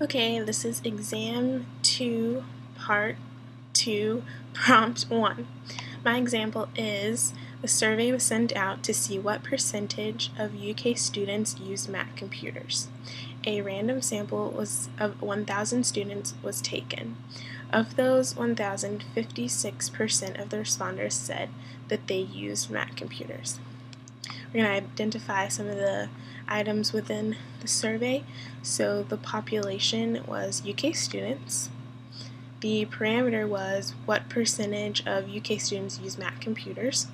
Okay, this is exam 2, part 2, prompt 1. My example is, the survey was sent out to see what percentage of UK students use Mac computers. A random sample of 1,000 students was taken. Of those 1,000, 56% of the responders said that they use Mac computers. We're going to identify some of the items within the survey. So the population was UK students. The parameter was what percentage of UK students use Mac computers.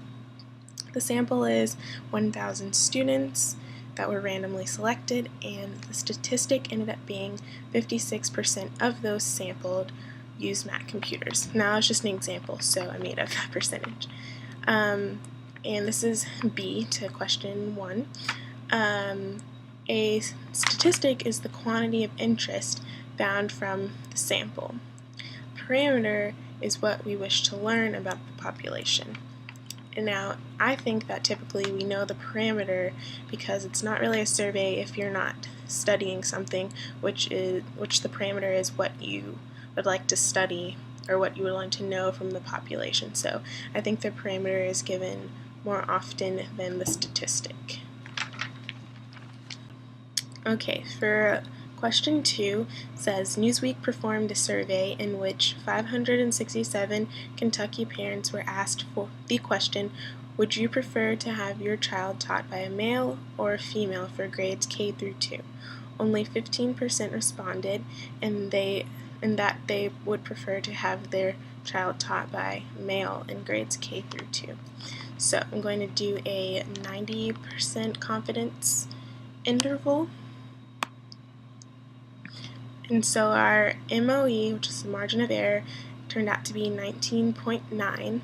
The sample is 1,000 students that were randomly selected, and the statistic ended up being 56% of those sampled use Mac computers. Now it's just an example, so I made up that percentage. And this is B to question 1. A statistic is the quantity of interest found from the sample. Parameter is what we wish to learn about the population. And now, I think that typically we know the parameter because it's not really a survey if you're not studying something, which the parameter is what you would like to study or what you would like to know from the population. So I think the parameter is given more often than the statistic. Okay, for question 2, says Newsweek performed a survey in which 567 Kentucky parents were asked for the question, would you prefer to have your child taught by a male or a female for grades K through 2? Only 15% responded, and that they would prefer to have their child taught by male in grades K through 2. So I'm going to do a 90% confidence interval. And so our MOE, which is the margin of error, turned out to be 19.9.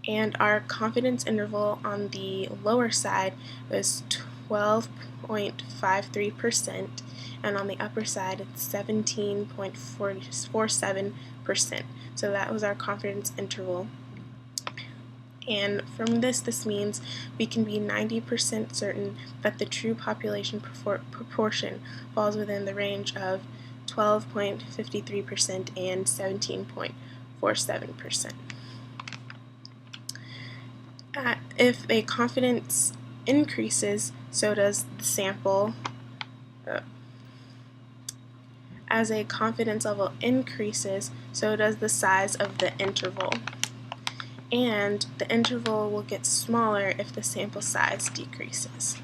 And our confidence interval on the lower side was 12.53%, and on the upper side it's 17.47%. So that was our confidence interval. And from this means we can be 90% certain that the true population proportion falls within the range of 12.53% and 17.47%. If a confidence increases, so does the sample. As a confidence level increases, so does the size of the interval. And the interval will get smaller if the sample size decreases.